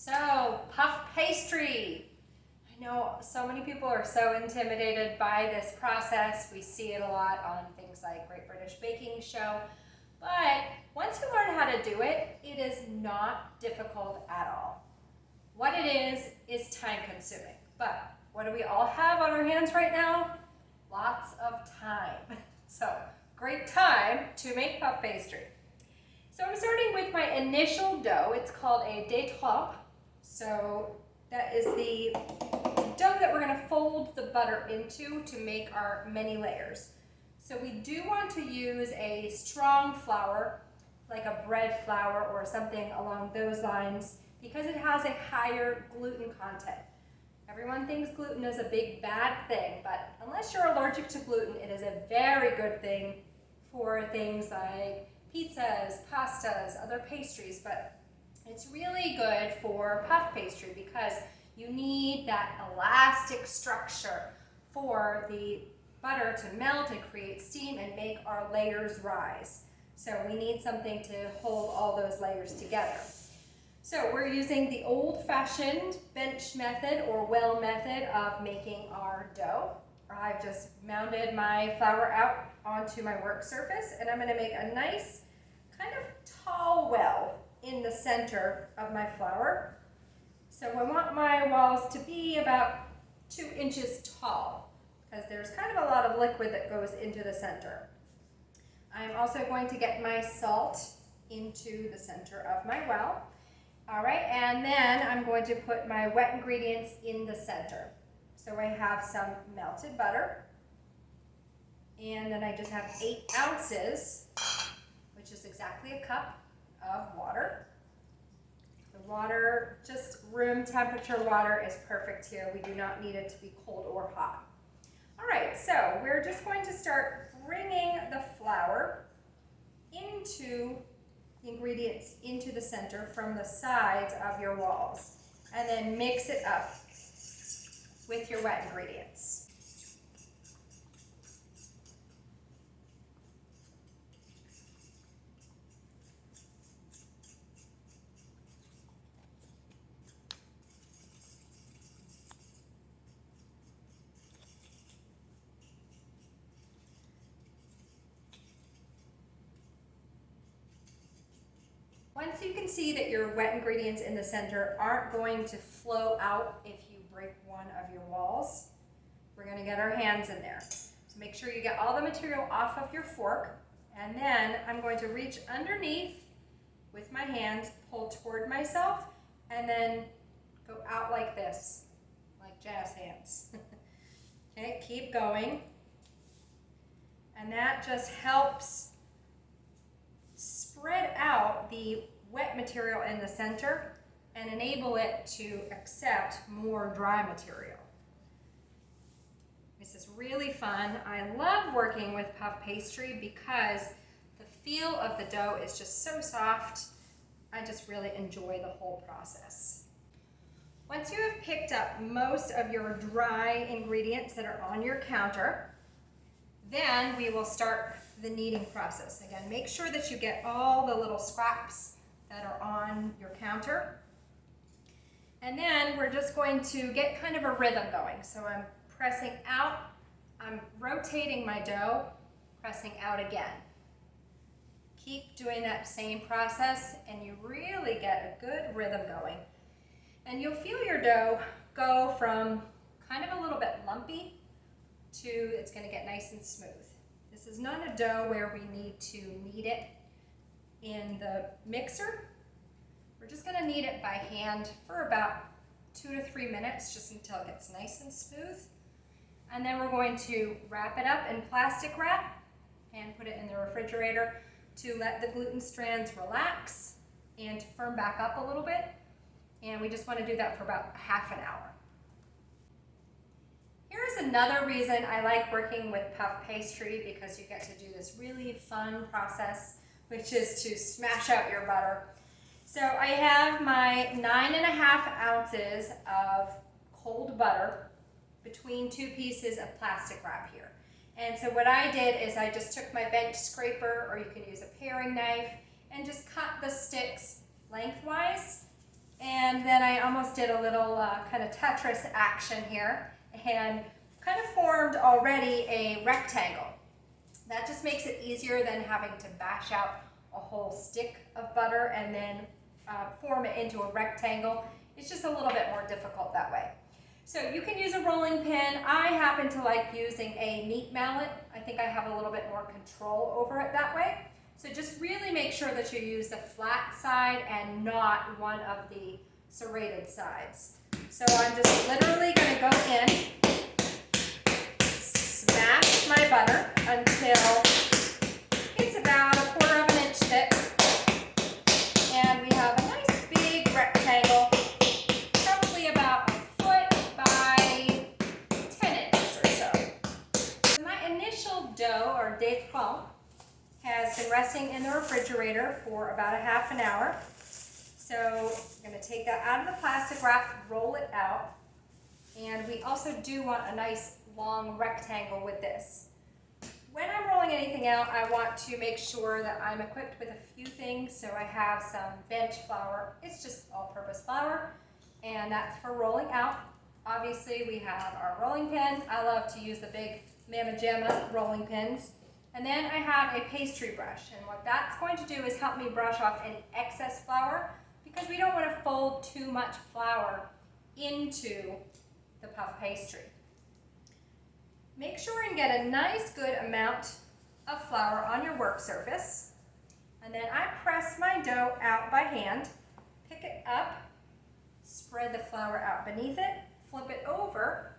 So, puff pastry. I know so many people are so intimidated by this process. We see it a lot on things like Great British Baking Show. But once you learn how to do it, it is not difficult at all. What it is time consuming. But what do we all have on our hands right now? Lots of time. So, great time to make puff pastry. So I'm starting with my initial dough. It's called a détrempe. So that is the dough that we're going to fold the butter into to make our many layers. So we do want to use a strong flour, like a bread flour or something along those lines, because it has a higher gluten content. Everyone thinks gluten is a big bad thing, but unless you're allergic to gluten, it is a very good thing for things like pizzas, pastas, other pastries, but it's really good for puff pastry because you need that elastic structure for the butter to melt and create steam and make our layers rise. So we need something to hold all those layers together. So we're using the old-fashioned bench method or well method of making our dough. I've just mounted my flour out onto my work surface, and I'm going to make a nice kind of tall well in the center of my flour. So I want my walls to be about 2 inches tall because there's kind of a lot of liquid that goes into the center. I'm also going to get my salt into the center of my well. All right, and then I'm going to put my wet ingredients in the center. So I have some melted butter, and then I just have 8 ounces, which is exactly a cup of water. The water, just room temperature water is perfect here. We do not need it to be cold or hot. All right, so we're just going to start bringing the flour into the ingredients into the center from the sides of your walls, and then mix it up with your wet ingredients. Once you can see that your wet ingredients in the center aren't going to flow out if you break one of your walls, we're going to get our hands in there. So make sure you get all the material off of your fork, and then I'm going to reach underneath with my hands, pull toward myself, and then go out like this, like jazz hands. Okay, keep going. And that just helps spread out the wet material in the center and enable it to accept more dry material. This is really fun. I love working with puff pastry because the feel of the dough is just so soft. I just really enjoy the whole process. Once you have picked up most of your dry ingredients that are on your counter, then we will start the kneading process. Again, make sure that you get all the little scraps that are on your counter. And then we're just going to get kind of a rhythm going. So I'm pressing out, I'm rotating my dough, pressing out again. Keep doing that same process and you really get a good rhythm going. And you'll feel your dough go from kind of a little bit lumpy to it's going to get nice and smooth. This is not a dough where we need to knead it in the mixer. We're just going to knead it by hand for about 2 to 3 minutes, just until it gets nice and smooth. And then we're going to wrap it up in plastic wrap and put it in the refrigerator to let the gluten strands relax and to firm back up a little bit. And we just want to do that for about half an hour. Here's another reason I like working with puff pastry, because you get to do this really fun process, which is to smash out your butter. So I have my 9.5 ounces of cold butter between 2 pieces of plastic wrap here. And so what I did is I just took my bench scraper, or you can use a paring knife, and just cut the sticks lengthwise And then I almost did a little kind of Tetris action here and kind of formed already a rectangle. That just makes it easier than having to bash out a whole stick of butter and then form it into a rectangle. It's just a little bit more difficult that way. So you can use a rolling pin. I happen to like using a meat mallet. I think I have a little bit more control over it that way. So just really make sure that you use the flat side and not one of the serrated sides. So I'm just literally going to go in, smash my butter until it's about 1/4 of an inch thick, and we have a nice big rectangle, probably about 1 foot by 10 inches or so. My initial dough, or détrempe, has been resting in the refrigerator for about a half an hour. So I'm going to take that out of the plastic wrap, roll it out, and we also do want a nice long rectangle with this. When I'm rolling anything out, I want to make sure that I'm equipped with a few things. So I have some bench flour. It's just all-purpose flour, and that's for rolling out. Obviously, we have our rolling pin. I love to use the big Mama Jamma rolling pins. And then I have a pastry brush, and what that's going to do is help me brush off any excess flour, because we don't want to fold too much flour into the puff pastry. Make sure and get a nice good amount of flour on your work surface, and then I press my dough out by hand, pick it up, spread the flour out beneath it, flip it over,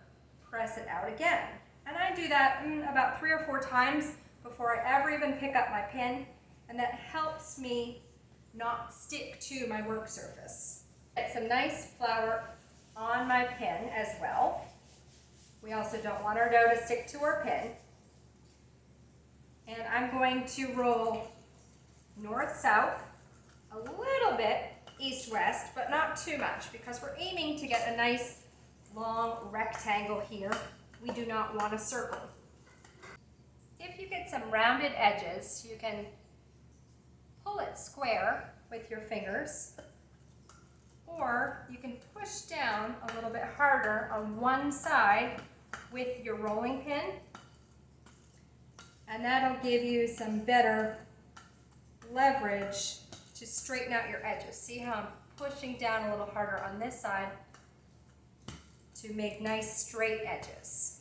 press it out again. And I do that about 3 or 4 times before I ever even pick up my pin, and that helps me not stick to my work surface. Get some nice flour on my pin as well. We also don't want our dough to stick to our pin. And I'm going to roll north-south, a little bit east-west, but not too much, because we're aiming to get a nice long rectangle here. We do not want a circle. If you get some rounded edges, you can pull it square with your fingers, or you can push down a little bit harder on one side with your rolling pin, and that'll give you some better leverage to straighten out your edges. See how I'm pushing down a little harder on this side to make nice straight edges.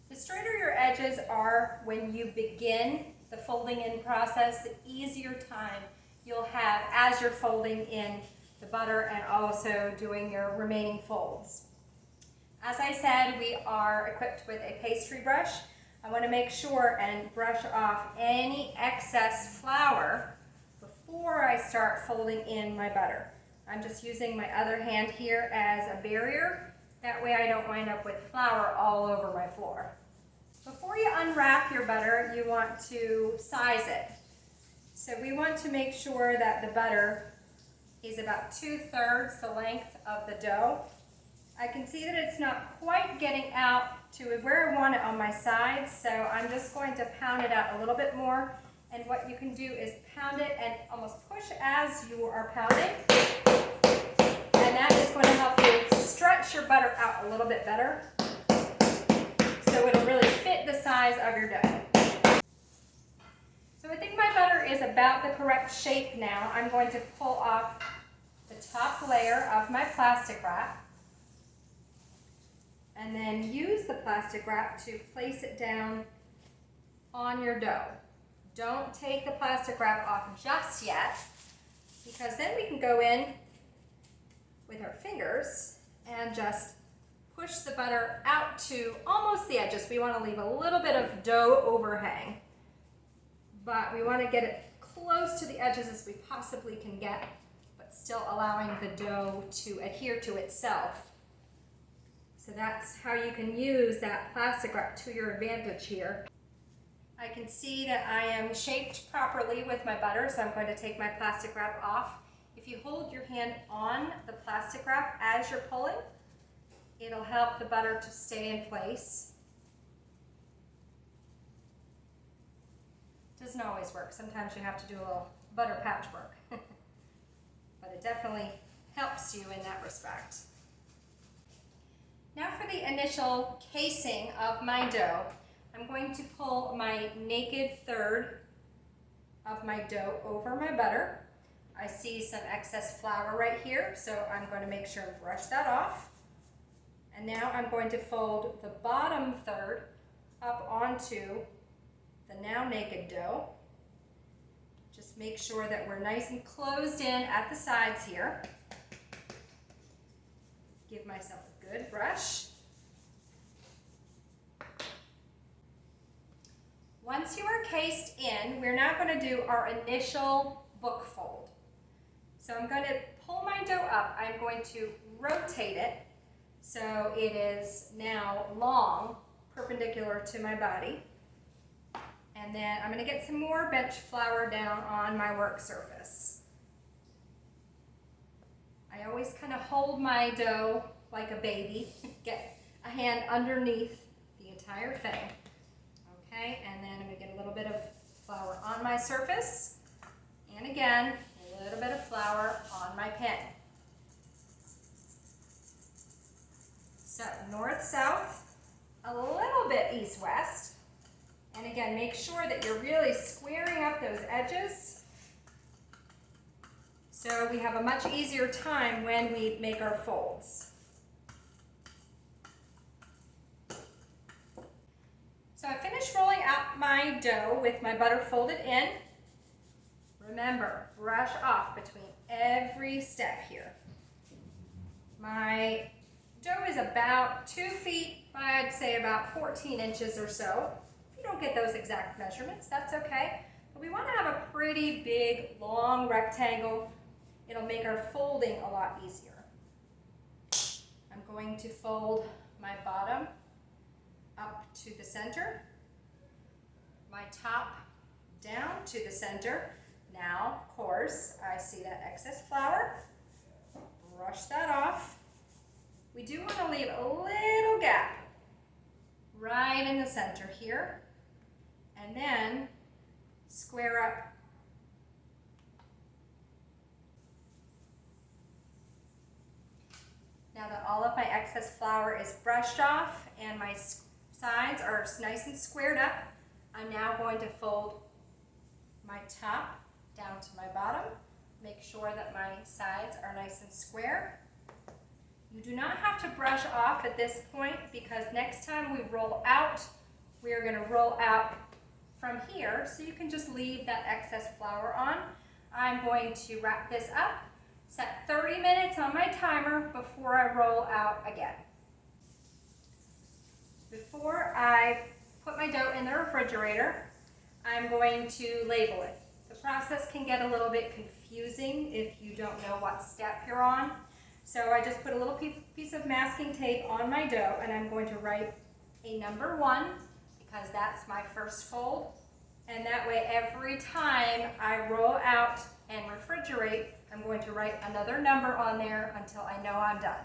The straighter your edges are when you begin the folding in process, the easier time you'll have as you're folding in the butter and also doing your remaining folds. As I said, we are equipped with a pastry brush. I want to make sure and brush off any excess flour before I start folding in my butter. I'm just using my other hand here as a barrier. That way I don't wind up with flour all over my floor. Before you unwrap your butter, you want to size it. So we want to make sure that the butter is about 2/3 the length of the dough. I can see that it's not quite getting out to where I want it on my sides, so I'm just going to pound it out a little bit more. And what you can do is pound it and almost push as you are pounding. And that is going to help you stretch your butter out a little bit better, so it'll really fit the size of your dough. So I think my butter is about the correct shape now. I'm going to pull off the top layer of my plastic wrap, and then use the plastic wrap to place it down on your dough. Don't take the plastic wrap off just yet, because then we can go in with our fingers and just push the butter out to almost the edges. We want to leave a little bit of dough overhang, but we want to get it close to the edges as we possibly can get, but still allowing the dough to adhere to itself. So that's how you can use that plastic wrap to your advantage here. I can see that I am shaped properly with my butter, so I'm going to take my plastic wrap off. If you hold your hand on the plastic wrap as you're pulling, it'll help the butter to stay in place. Doesn't always work. Sometimes you have to do a little butter patchwork. But it definitely helps you in that respect. Now for the initial casing of my dough, I'm going to pull my naked third of my dough over my butter. I see some excess flour right here, so I'm going to make sure and brush that off. And now I'm going to fold the bottom third up onto the now naked dough. Just make sure that we're nice and closed in at the sides here. Give myself a good brush. Once you are cased in, we're now going to do our initial book fold. So I'm going to pull my dough up. I'm going to rotate it so it is now long, perpendicular to my body. And then I'm going to get some more bench flour down on my work surface. I always kind of hold my dough like a baby, get a hand underneath the entire thing. Okay, and then I'm going to get a little bit of flour on my surface, and again, a little bit of flour on my pen. So north-south, a little bit east-west, and again, make sure that you're really squaring up those edges so we have a much easier time when we make our folds. So I finished rolling out my dough with my butter folded in. Remember, brush off between every step here. My dough is about 2 feet, I'd say about 14 inches or so. If you don't get those exact measurements, that's okay. But we want to have a pretty big, long rectangle. It'll make our folding a lot easier. I'm going to fold my bottom up to the center, my top down to the center. Now, of course, I see that excess flour. Brush that off. We do want to leave a little gap right in the center here, and then square up. Now that all of my excess flour is brushed off and my sides are nice and squared up, I'm now going to fold my top down to my bottom. Make sure that my sides are nice and square. You do not have to brush off at this point, because next time we roll out, we are going to roll out from here, so you can just leave that excess flour on. I'm going to wrap this up, set 30 minutes on my timer before I roll out again. Before I put my dough in the refrigerator, I'm going to label it. The process can get a little bit confusing if you don't know what step you're on. So I just put a little piece of masking tape on my dough, and I'm going to write a number 1, because that's my first fold. And that way, every time I roll out and refrigerate, I'm going to write another number on there until I know I'm done.